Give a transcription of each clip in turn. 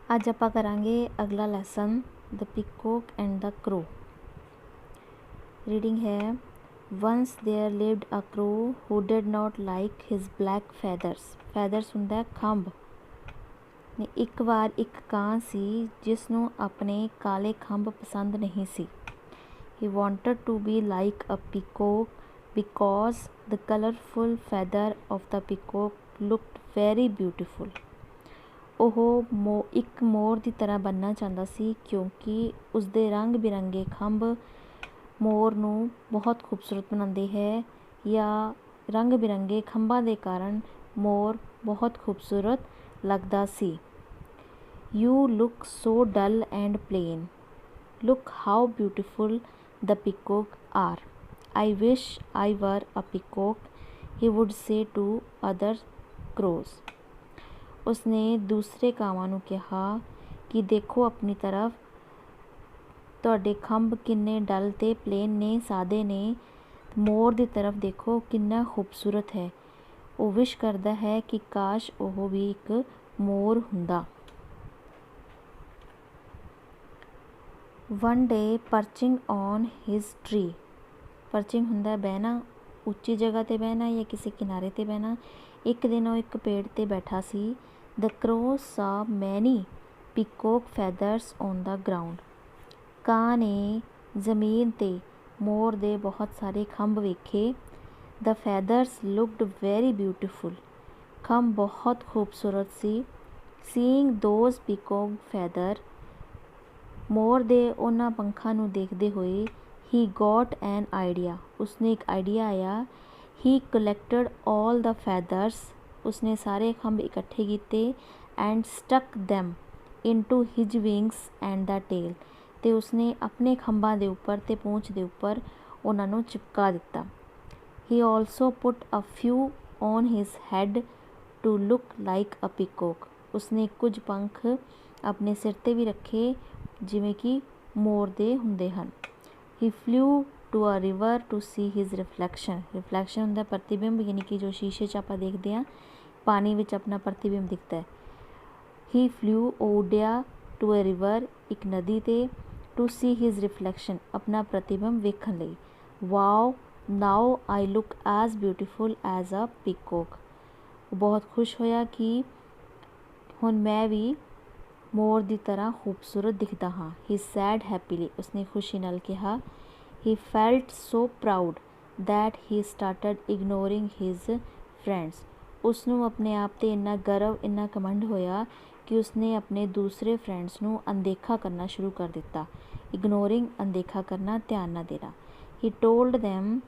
ਅੱਜ ਆਪਾਂ ਕਰਾਂਗੇ ਅਗਲਾ lesson the peacock and the crow. Reading ਹੈ once there lived a crow who did not like his black feathers. Feathers ਹੁੰਦਾ ਖੰਭ। ਇੱਕ ਵਾਰ ਇੱਕ ਕਾਂ ਸੀ ਜਿਸ ਨੂੰ ਆਪਣੇ ਕਾਲੇ ਖੰਭ ਪਸੰਦ ਨਹੀਂ ਸੀ। He wanted to be like a peacock because the colourful feather of the peacock looked very beautiful. ਉਹ ਇੱਕ ਮੋਰ ਦੀ ਤਰ੍ਹਾਂ ਬਣਨਾ ਚਾਹੁੰਦਾ ਸੀ ਕਿਉਂਕਿ ਉਸਦੇ ਰੰਗ ਬਿਰੰਗੇ ਖੰਭ ਮੋਰ ਨੂੰ ਬਹੁਤ ਖੂਬਸੂਰਤ ਬਣਾਉਂਦੇ ਹੈ, ਜਾਂ ਰੰਗ ਬਿਰੰਗੇ ਖੰਭਾਂ ਦੇ ਕਾਰਨ ਮੋਰ ਬਹੁਤ ਖੂਬਸੂਰਤ ਲੱਗਦਾ ਸੀ। You look so dull and plain, look how beautiful the peacock are. I wish I were a peacock, he would say to other crows. ਉਸਨੇ ਦੂਸਰੇ ਕਾਵਾਂ ਨੂੰ ਕਿਹਾ ਕਿ ਦੇਖੋ ਆਪਣੀ ਤਰਫ, ਤੁਹਾਡੇ ਖੰਭ ਕਿੰਨੇ ਡਲ ਅਤੇ ਪਲੇਨ ਨੇ, ਸਾਦੇ ਨੇ। ਮੋਰ ਦੀ ਤਰਫ ਦੇਖੋ ਕਿੰਨਾ ਖੂਬਸੂਰਤ ਹੈ। ਉਹ ਵਿਸ਼ ਕਰਦਾ ਹੈ ਕਿ ਕਾਸ਼ ਉਹ ਵੀ ਇੱਕ ਮੋਰ ਹੁੰਦਾ। One day perching on his tree. Perching ਹੁੰਦਾ ਬਹਿਣਾ, ਉੱਚੀ ਜਗ੍ਹਾ 'ਤੇ ਬਹਿਣਾ ਜਾਂ ਕਿਸੇ ਕਿਨਾਰੇ 'ਤੇ ਬਹਿਣਾ। ਇੱਕ ਦਿਨ ਉਹ ਇੱਕ ਪੇੜ 'ਤੇ ਬੈਠਾ ਸੀ। ਦ ਕ੍ਰੋ ਸਾ ਮੈਨੀ ਪੀਕੋਕ ਫੈਦਰਸ ਔਨ ਦ ਗਰਾਊਂਡ। ਕਾਂ ਨੇ ਜ਼ਮੀਨ 'ਤੇ ਮੋਰ ਦੇ ਬਹੁਤ ਸਾਰੇ ਖੰਭ ਵੇਖੇ। ਦ ਫੈਦਰਸ ਲੁਕਡ ਵੈਰੀ ਬਿਊਟੀਫੁਲ। ਖੰਭ ਬਹੁਤ ਖੂਬਸੂਰਤ ਸੀ। ਸੀਇੰਗ ਦੋਜ਼ ਪੀਕੋਕ ਫੈਦਰ, ਮੋਰ ਦੇ ਉਹਨਾਂ ਪੰਖਾਂ ਨੂੰ ਦੇਖਦੇ ਹੋਏ, ਹੀ ਗੋਟ ਐਨ ਆਈਡੀਆ, ਉਸਨੇ ਇੱਕ ਆਈਡੀਆ ਆਇਆ। ਹੀ ਕਲੈਕਟਡ ਆਲ ਦ ਫੈਦਰਸ, ਉਸਨੇ ਸਾਰੇ ਖੰਭ ਇਕੱਠੇ ਕੀਤੇ। And stuck them into his wings and the tail, ਅਤੇ ਉਸਨੇ ਆਪਣੇ ਖੰਭਾਂ ਦੇ ਉੱਪਰ ਅਤੇ ਪੂੰਛ ਦੇ ਉੱਪਰ ਉਹਨਾਂ ਨੂੰ ਚਿਪਕਾ ਦਿੱਤਾ। He also put a few on his head to look like a peacock, ਉਸਨੇ ਕੁਝ ਪੰਖ ਆਪਣੇ ਸਿਰ 'ਤੇ ਵੀ ਰੱਖੇ ਜਿਵੇਂ ਕਿ ਮੋਰ ਦੇ ਹੁੰਦੇ ਹਨ। He flew to a river to see his reflection. Reflection ਹੁੰਦਾ ਪ੍ਰਤੀਬਿੰਬ, ਯਾਨੀ ਕਿ ਜੋ ਸ਼ੀਸ਼ੇ 'ਚ ਆਪਾਂ ਦੇਖਦੇ ਹਾਂ, ਪਾਣੀ ਵਿੱਚ ਆਪਣਾ ਪ੍ਰਤੀਬਿੰਬ ਦਿਖਦਾ ਹੈ। ਹੀ ਫਲਿਊ, ਉਹ ਉੱਡਿਆ ਟੂ ਅ ਰਿਵਰ, ਇੱਕ ਨਦੀ 'ਤੇ, ਟੂ ਸੀ ਹਿਜ਼ ਰਿਫਲੈਕਸ਼ਨ, ਆਪਣਾ ਪ੍ਰਤੀਬਿੰਬ ਵੇਖਣ ਲਈ। Wow now I look as beautiful as a peacock. ਉਹ ਬਹੁਤ ਖੁਸ਼ ਹੋਇਆ ਕਿ ਹੁਣ ਮੈਂ ਵੀ ਮੋਰ ਦੀ ਤਰ੍ਹਾਂ ਖੂਬਸੂਰਤ ਦਿਖਦਾ ਹਾਂ। ਹੀ ਸੈਡ ਹੈਪੀਲੀ, ਉਸਨੇ ਖੁਸ਼ੀ ਨਾਲ ਕਿਹਾ। He felt so proud that he started ignoring his friends. ਉਸਨੂੰ ਆਪਣੇ ਆਪ 'ਤੇ ਇੰਨਾ ਗਰਵ, ਇੰਨਾ ਘਮੰਡ ਹੋਇਆ ਕਿ ਉਸਨੇ ਆਪਣੇ ਦੂਸਰੇ ਫਰੈਂਡਸ ਨੂੰ ਅਣਦੇਖਾ ਕਰਨਾ ਸ਼ੁਰੂ ਕਰ ਦਿੱਤਾ। ਇਗਨੋਰਿੰਗ, ਅਣਦੇਖਾ ਕਰਨਾ, ਧਿਆਨ ਨਾ ਦੇਣਾ। ਹੀ ਟੋਲਡ ਦੈਮ,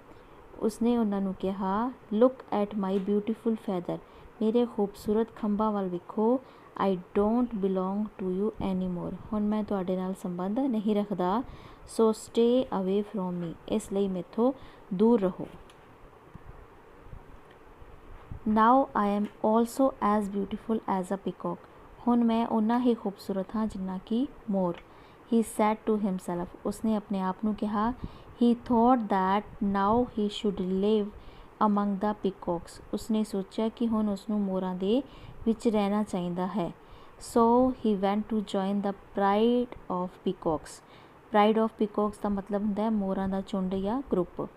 ਉਸਨੇ ਉਹਨਾਂ ਨੂੰ ਕਿਹਾ, look at my beautiful feather, ਮੇਰੇ ਖੂਬਸੂਰਤ ਖੰਭਾਂ ਵੱਲ ਵੇਖੋ। I don't belong to you any more, ਹੁਣ ਮੈਂ ਤੁਹਾਡੇ ਨਾਲ ਸੰਬੰਧ ਨਹੀਂ ਰੱਖਦਾ। ਸੋ ਸਟੇ ਅਵੇ ਫਰੋਮ ਮੀ, ਇਸ ਲਈ ਮੈਥੋਂ ਦੂਰ ਰਹੋ। Now I am also as beautiful as a peacock, ਹੁਣ ਮੈਂ ਓਨਾ ਹੀ ਖੂਬਸੂਰਤ ਹਾਂ ਜਿੰਨਾ ਕਿ ਮੋਰ। ਹੀ ਸੈਡ ਟੂ ਹਿਮਸੈਲਫ, ਉਸਨੇ ਆਪਣੇ ਆਪ ਨੂੰ ਕਿਹਾ। He thought that now he should live among the peacocks, ਉਸਨੇ ਸੋਚਿਆ ਕਿ ਹੁਣ ਉਸਨੂੰ ਮੋਰਾਂ ਦੇ ਵਿੱਚ ਰਹਿਣਾ ਚਾਹੀਦਾ ਹੈ। So he went to join the pride of peacocks. Pride of peacocks ਦਾ ਮਤਲਬ ਹੁੰਦਾ ਹੈ ਮੋਰਾਂ ਦਾ ਝੁੰਡ ਜਾਂ group.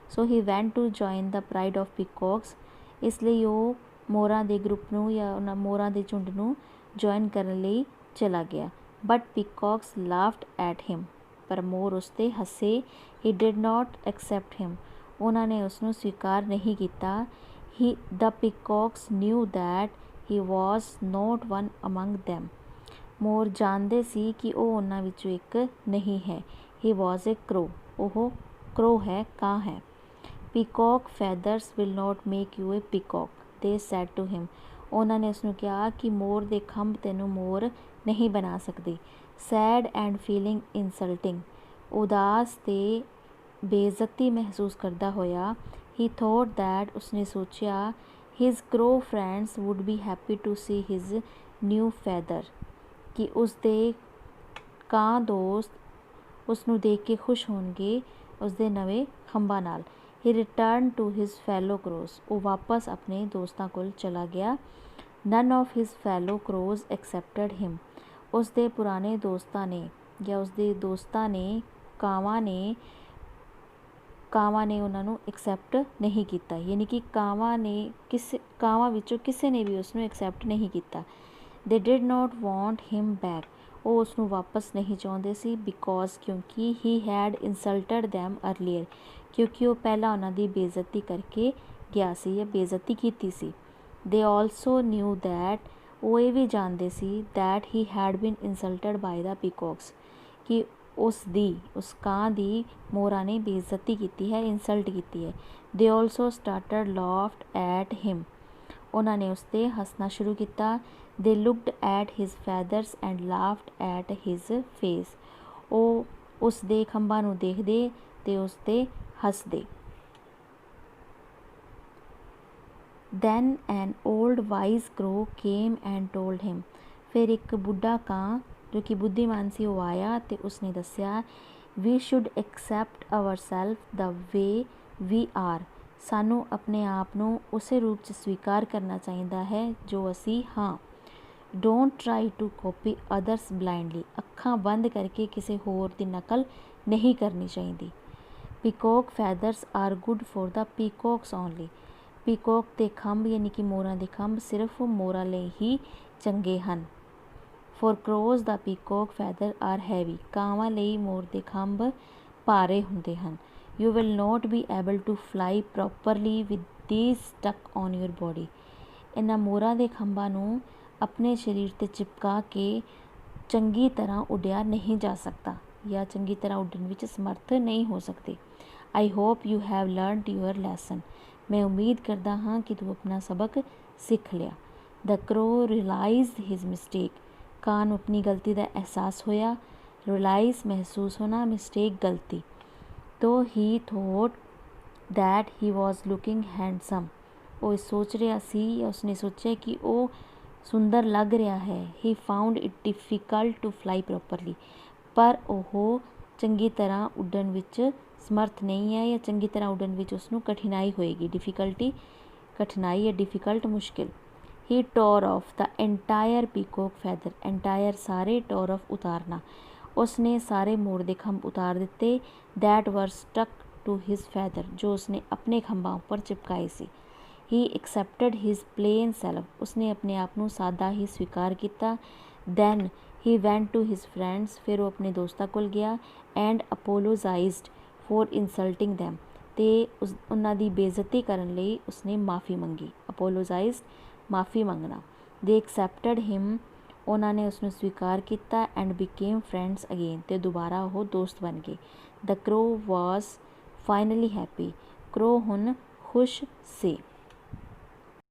So he went to join the pride of peacocks, ਇਸ ਲਈ ਉਹ ਮੋਰਾਂ ਦੇ ਗਰੁੱਪ ਨੂੰ ਜਾਂ ਉਹਨਾਂ ਮੋਰਾਂ ਦੇ ਝੁੰਡ ਨੂੰ ਜੁਆਇਨ ਕਰਨ ਲਈ ਚਲਾ ਗਿਆ। ਬਟ ਪੀਕੋਕਸ ਲਾਫਡ ਐਟ ਹਿਮ, ਪਰ ਮੋਰ ਉਸ 'ਤੇ ਹੱਸੇ। He did not accept him, ਉਹਨਾਂ ਨੇ ਉਸਨੂੰ ਸਵੀਕਾਰ ਨਹੀਂ ਕੀਤਾ। The peacocks knew that he was not one among them, ਮੋਰ ਜਾਣਦੇ ਸੀ ਕਿ ਉਹ ਉਹਨਾਂ ਵਿੱਚੋਂ ਇੱਕ ਨਹੀਂ ਹੈ। ਹੀ ਵਾਜ਼ ਏ ਕ੍ਰੋ, ਉਹ ਕ੍ਰੋ ਹੈ, ਕਾਂ ਹੈ। Peacock feathers will not make you a peacock, they said to him, ਉਹਨਾਂ ਨੇ ਉਸਨੂੰ ਕਿਹਾ ਕਿ ਮੋਰ ਦੇ ਖੰਭ ਤੈਨੂੰ ਮੋਰ ਨਹੀਂ ਬਣਾ ਸਕਦੇ। ਸੈਡ ਐਂਡ ਫੀਲਿੰਗ ਇਨਸਲਟਿੰਗ, ਉਦਾਸ ਅਤੇ ਬੇਇੱਜ਼ਤੀ ਮਹਿਸੂਸ ਕਰਦਾ ਹੋਇਆ। ਹੀ ਥੋਟ ਦੈਟ, ਉਸਨੇ ਸੋਚਿਆ, his crow friends would be happy to see his new feather, ਕਿ ਉਸਦੇ ਕਾਂ ਦੋਸਤ ਉਸਨੂੰ ਦੇਖ ਕੇ ਖੁਸ਼ ਹੋਣਗੇ ਉਸਦੇ ਨਵੇਂ ਖੰਭਾਂ ਨਾਲ। He return to his fellow crows, ਉਹ ਵਾਪਸ ਆਪਣੇ ਦੋਸਤਾਂ ਕੋਲ ਚਲਾ ਗਿਆ। None of his fellow crows accepted him, ਉਸਦੇ ਪੁਰਾਣੇ ਦੋਸਤਾਂ ਨੇ ਜਾਂ ਉਸਦੇ ਦੋਸਤਾਂ ਨੇ ਕਾਵਾਂ ਨੇ ਉਹਨਾਂ ਨੂੰ ਐਕਸੈਪਟ ਨਹੀਂ ਕੀਤਾ, ਯਾਨੀ ਕਿ ਕਾਵਾਂ ਵਿੱਚੋਂ ਕਿਸੇ ਨੇ ਵੀ ਉਸਨੂੰ ਐਕਸੈਪਟ ਨਹੀਂ ਕੀਤਾ। ਦੇ did note want him back, ਉਹ ਉਸਨੂੰ ਵਾਪਸ ਨਹੀਂ ਚਾਹੁੰਦੇ ਸੀ। ਬਿਕੋਜ਼, ਕਿਉਂਕਿ ਹੀ ਹੈਡ ਇਨਸਲਟਡ ਦੈਮ ਅਰਲੀਅਰ, ਕਿਉਂਕਿ ਉਹ ਪਹਿਲਾਂ ਉਹਨਾਂ ਦੀ ਬੇਇੱਜ਼ਤੀ ਕਰਕੇ ਗਿਆ ਸੀ ਜਾਂ ਬੇਇੱਜ਼ਤੀ ਕੀਤੀ ਸੀ। ਦੇ ਆਲਸੋ ਨਿਊ ਦੈਟ, ਉਹ ਇਹ ਵੀ ਜਾਣਦੇ ਸੀ ਦੈਟ ਹੀ ਹੈਡ ਬੀਨ ਇਨਸਲਟਡ ਬਾਈ ਦਾ ਪੀਕੋਕਸ, ਕਿ ਉਸ ਕਾਂ ਦੀ ਮੋਰਾਂ ਨੇ ਬੇਇੱਜ਼ਤੀ ਕੀਤੀ ਹੈ, ਇਨਸਲਟ ਕੀਤੀ ਹੈ। They also started laughed at him, ਉਹਨਾਂ ਨੇ ਉਸ 'ਤੇ ਹੱਸਣਾ ਸ਼ੁਰੂ ਕੀਤਾ। They looked at his feathers and laughed at his face, ਉਹ ਉਸ ਦੇ ਖੰਭਾਂ ਨੂੰ ਦੇਖਦੇ ਅਤੇ ਉਸ 'ਤੇ ਹੱਸਦੇ। Then an old wise crow came and told him, ਫਿਰ ਇੱਕ ਬੁੱਢਾ ਕਾਂ ਜੋ ਕਿ ਬੁੱਧੀਮਾਨ ਸੀ ਉਹ ਆਇਆ ਅਤੇ ਉਸਨੇ ਦੱਸਿਆ, we should accept our self the way we are, ਸਾਨੂੰ ਆਪਣੇ ਆਪ ਨੂੰ ਉਸੇ ਰੂਪ 'ਚ ਸਵੀਕਾਰ ਕਰਨਾ ਚਾਹੀਦਾ ਹੈ ਜੋ ਅਸੀਂ ਹਾਂ। Don't try to copy others blindly, ਅੱਖਾਂ ਬੰਦ ਕਰਕੇ ਕਿਸੇ ਹੋਰ ਦੀ ਨਕਲ ਨਹੀਂ ਕਰਨੀ ਚਾਹੀਦੀ। Peacock feathers are good for the peacocks only, peacock ਦੇ ਖੰਭ ਯਾਨੀ ਕਿ ਮੋਰਾਂ ਦੇ ਖੰਭ ਸਿਰਫ ਮੋਰਾਂ ਲਈ ਹੀ ਚੰਗੇ ਹਨ। For crows the peacock feather are heavy, ਕਾਵਾਂ ਲਈ ਮੋਰ ਦੇ ਖੰਭ ਭਾਰੇ ਹੁੰਦੇ ਹਨ। You will not be able to fly properly with these stuck on your body, ਇਹਨਾਂ ਮੋਰਾਂ ਦੇ ਖੰਭਾਂ ਨੂੰ ਆਪਣੇ ਸਰੀਰ 'ਤੇ ਚਿਪਕਾ ਕੇ ਚੰਗੀ ਤਰ੍ਹਾਂ ਉੱਡਿਆ ਨਹੀਂ ਜਾ ਸਕਦਾ ਜਾਂ ਚੰਗੀ ਤਰ੍ਹਾਂ ਉੱਡਣ ਵਿੱਚ ਸਮਰਥ ਨਹੀਂ ਹੋ ਸਕਦੇ। I hope you have learned your lesson, ਮੈਂ ਉਮੀਦ ਕਰਦਾ ਹਾਂ ਕਿ ਤੂੰ ਆਪਣਾ ਸਬਕ ਸਿੱਖ ਲਿਆ। ਦ ਕਰੋ ਰਿਅਲਾਈਜ਼ਡ ਹਿਜ਼ ਮਿਸਟੇਕ, ਕਾਂ ਨੂੰ ਆਪਣੀ ਗਲਤੀ ਦਾ ਅਹਿਸਾਸ ਹੋਇਆ। ਰਿਅਲਾਈਜ਼ ਮਹਿਸੂਸ ਹੋਣਾ, ਮਿਸਟੇਕ ਗਲਤੀ। ਤੋ he thought that he was looking handsome, ਉਹ ਸੋਚ ਰਿਹਾ ਸੀ ਜਾਂ ਉਸਨੇ ਸੋਚਿਆ ਕਿ ਉਹ ਸੁੰਦਰ ਲੱਗ ਰਿਹਾ ਹੈ। He found it difficult to fly properly, ਪਰ ਉਹ ਚੰਗੀ ਤਰ੍ਹਾਂ ਉੱਡਣ ਵਿੱਚ ਸਮਰਥ ਨਹੀਂ ਹੈ ਜਾਂ ਚੰਗੀ ਤਰ੍ਹਾਂ ਉੱਡਣ ਵਿੱਚ ਉਸਨੂੰ ਕਠਿਨਾਈ ਹੋਏਗੀ। ਡਿਫੀਕਲਟੀ ਕਠਿਨਾਈ ਜਾਂ ਡਿਫੀਕਲਟ ਮੁਸ਼ਕਿਲ। He tore off the entire peacock feather, entire ਸਾਰੇ, ਟੋਰ ਆਫ ਉਤਾਰਨਾ, ਉਸਨੇ ਸਾਰੇ ਮੋਰ ਦੇ ਖੰਭ ਉਤਾਰ ਦਿੱਤੇ। ਦੈਟ ਵਰ ਸਟਕ ਟੂ ਹਿਜ਼ ਫੈਦਰ, ਜੋ ਉਸਨੇ ਆਪਣੇ ਖੰਭਾਂ ਉੱਪਰ ਚਿਪਕਾਏ ਸੀ। He accepted his plain self, ਉਸਨੇ ਆਪਣੇ ਆਪ ਨੂੰ ਸਾਦਾ ਹੀ ਸਵੀਕਾਰ ਕੀਤਾ। Then he went to his friends, ਫਿਰ ਉਹ ਆਪਣੇ ਦੋਸਤਾਂ ਕੋਲ ਗਿਆ। And apologised for insulting them, ਅਤੇ ਉਹਨਾਂ ਦੀ ਬੇਇੱਜ਼ਤੀ ਕਰਨ ਲਈ ਉਸਨੇ ਮਾफ़ੀ ਮੰਗੀ। ਅਪੋਲੋਜਾਈਜ਼ਡ ਮਾफ़ੀ ਮੰਗਣਾ। ਦੇ ਐਕਸੈਪਟਡ ਹਿਮ, ਉਹਨਾਂ ਨੇ ਉਸਨੂੰ ਸਵੀਕਾਰ ਕੀਤਾ। ਐਂਡ ਬਿਕੇਮ ਫਰੈਂਡਸ ਅਗੇਨ, ਅਤੇ ਦੁਬਾਰਾ ਉਹ ਦੋਸਤ ਬਣ ਗਏ। ਦ ਕਰੋ ਵਾਜ਼ ਫਾਈਨਲੀ ਹੈਪੀ, ਕਰੋ ਹੁਣ ਖੁਸ਼ ਸੀ।